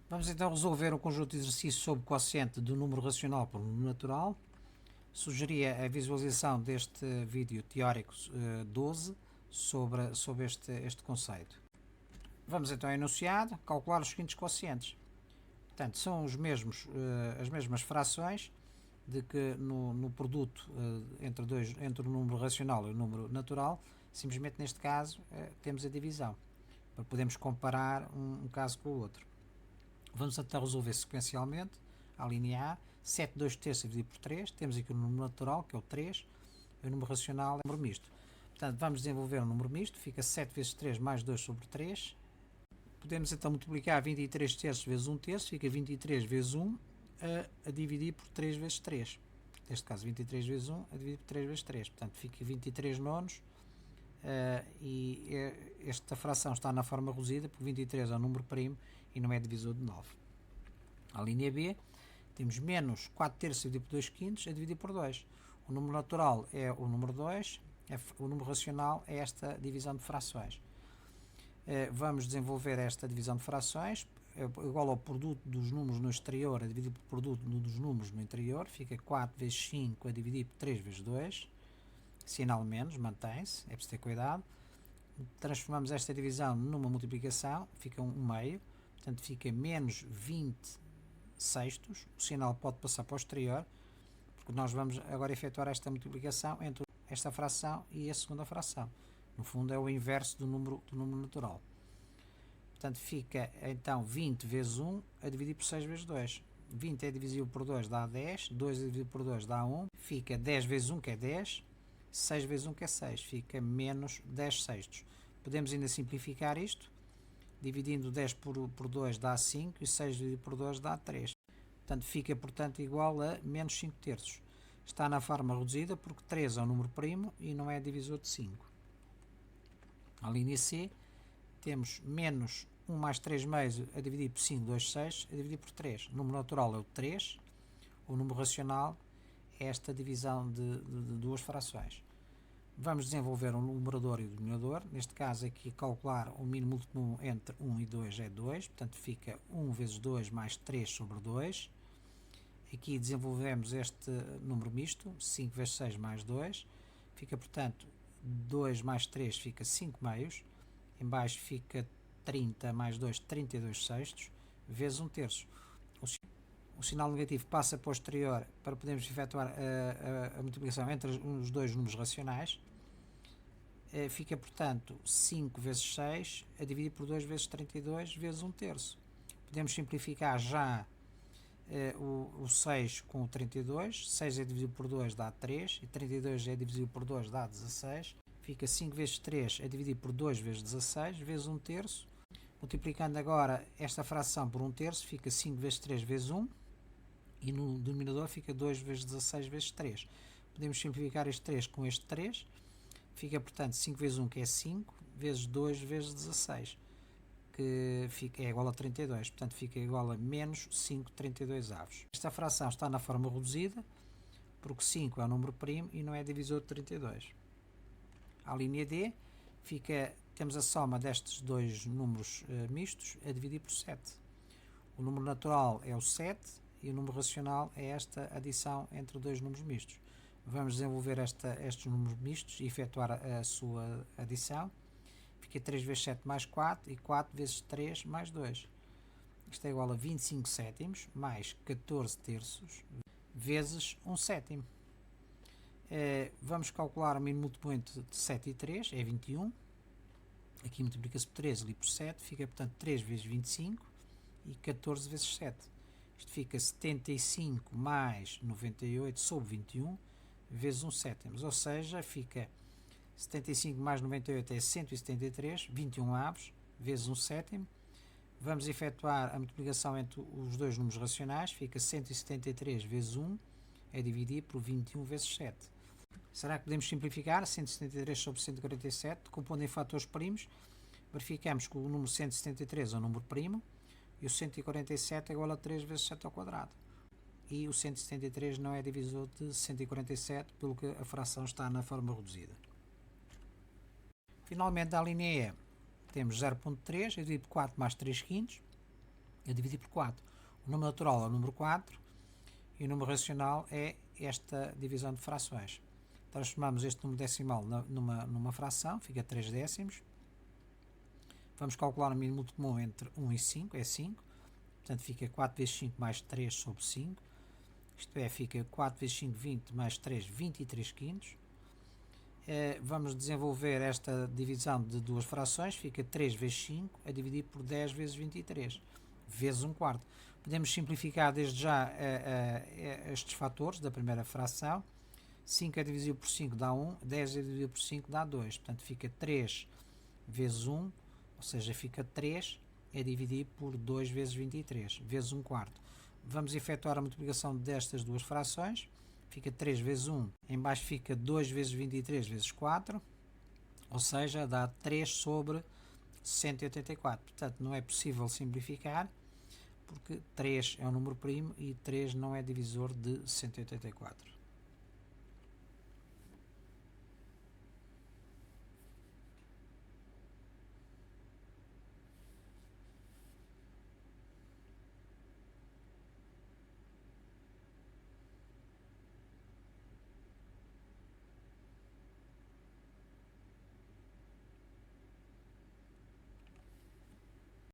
Vamos então resolver um conjunto de exercícios sobre o quociente do número racional por número natural. Sugeria a visualização deste vídeo teórico 12 sobre este conceito. Vamos então ao enunciado, calcular os seguintes quocientes. Portanto, são os mesmos, as mesmas frações de que no produto entre o número racional e o número natural, simplesmente neste caso temos a divisão, para podermos comparar um caso com o outro. Vamos então resolver sequencialmente, a linha A, 7 2 terços dividido por 3, temos aqui o número natural, que é o 3, e o número racional é o número misto. Portanto, vamos desenvolver um número misto, fica 7 vezes 3 mais 2 sobre 3. Podemos então multiplicar 23 terços vezes 1 terço, fica 23 vezes 1 a dividir por 3 vezes 3. Neste caso, 23 vezes 1 a dividir por 3 vezes 3. Portanto, fica 23 nonos. E esta fração está na forma reduzida, porque 23 é um número primo e não é divisor de 9. A linha B, temos menos 4 terços dividido por 2 quintos a dividir por 2. O número natural é o número 2, o número racional é esta divisão de frações. Vamos desenvolver esta divisão de frações, igual ao produto dos números no exterior a dividir pelo produto dos números no interior, fica 4 vezes 5 a dividir por 3 vezes 2, sinal menos, mantém-se, é preciso ter cuidado. Transformamos esta divisão numa multiplicação, fica 1 meio, portanto fica menos 20 sextos, o sinal pode passar para o exterior, porque nós vamos agora efetuar esta multiplicação entre esta fração e a segunda fração. No fundo é o inverso do número natural. Portanto fica então 20 vezes 1 a dividir por 6 vezes 2. 20 é divisível por 2 dá 10, 2 é dividido por 2 dá 1, fica 10 vezes 1 que é 10, 6 vezes 1 que é 6, fica menos 10 sextos. Podemos ainda simplificar isto, dividindo 10 por 2 dá 5 e 6 dividido por 2 dá 3. Portanto, fica igual a menos 5 terços. Está na forma reduzida porque 3 é um número primo e não é divisor de 5. A linha C, temos menos 1 mais 3 meios a dividir por 5, 2 6 a dividir por 3. O número natural é o 3, o número racional é esta divisão de duas frações. Vamos desenvolver um numerador e o denominador. Neste caso aqui calcular o mínimo múltiplo entre 1 e 2 é 2, portanto fica 1 vezes 2 mais 3 sobre 2. Aqui desenvolvemos este número misto, 5 vezes 6 mais 2, fica portanto 2 mais 3 fica 5 meios, em baixo fica 30 mais 2, 32 sextos, vezes 1 terço. O sinal negativo passa para o exterior para podermos efetuar a multiplicação entre os dois números racionais. Fica, portanto, 5 vezes 6 a dividir por 2 vezes 32 vezes 1 terço. Podemos simplificar já o 6 com o 32. 6 é dividido por 2 dá 3 e 32 é dividido por 2 dá 16. Fica 5 vezes 3 a dividir por 2 vezes 16 vezes 1 terço. Multiplicando agora esta fração por 1 terço, fica 5 vezes 3 vezes 1. E no denominador fica 2 vezes 16 vezes 3. Podemos simplificar este 3 com este 3. Fica, portanto, 5 vezes 1, que é 5, vezes 2 vezes 16, que é igual a 32. Portanto, fica igual a menos 5 32 avos. Esta fração está na forma reduzida, porque 5 é um número primo e não é divisor de 32. A linha D, temos a soma destes dois números mistos a dividir por 7. O número natural é o 7 e o número racional é esta adição entre dois números mistos. Vamos desenvolver estes números mistos e efetuar a sua adição. Fica 3 vezes 7 mais 4 e 4 vezes 3 mais 2. Isto é igual a 25 sétimos mais 14 terços vezes 1 sétimo. Vamos calcular o mínimo múltiplo de 7 e 3, é 21. Aqui multiplica-se por 3 ali por 7, fica portanto 3 vezes 25 e 14 vezes 7. Isto fica 75 mais 98 sobre 21 vezes 1 sétimo, ou seja, fica 75 mais 98 é 173, 21 avos, vezes 1 sétimo. Vamos efetuar a multiplicação entre os dois números racionais, fica 173 vezes 1 é dividir por 21 vezes 7. Será que podemos simplificar? 173 sobre 147, compondo em fatores primos, verificamos que o número 173 é um número primo, e o 147 é igual a 3 vezes 7 ao quadrado. E o 173 não é divisor de 147, pelo que a fração está na forma reduzida. Finalmente, a linha E, temos 0.3 é dividido por 4 mais 3 quintos. a dividir por 4. O número natural é o número 4 e o número racional é esta divisão de frações. Transformamos este número decimal numa fração, fica 3 décimos. Vamos calcular o mínimo comum entre 1 e 5, é 5. Portanto, fica 4 vezes 5 mais 3 sobre 5. Isto é, fica 4 vezes 5, 20, mais 3, 23 quintos. Vamos desenvolver esta divisão de duas frações, fica 3 vezes 5 a dividir por 10 vezes 23, vezes 1 quarto. Podemos simplificar desde já estes fatores da primeira fração. 5 a dividir por 5 dá 1, 10 a dividir por 5 dá 2, portanto fica 3 vezes 1, ou seja, fica 3 a dividir por 2 vezes 23, vezes 1 quarto. Vamos efetuar a multiplicação destas duas frações, fica 3 vezes 1, em baixo fica 2 vezes 23 vezes 4, ou seja, dá 3 sobre 184. Portanto, não é possível simplificar, porque 3 é um número primo e 3 não é divisor de 184.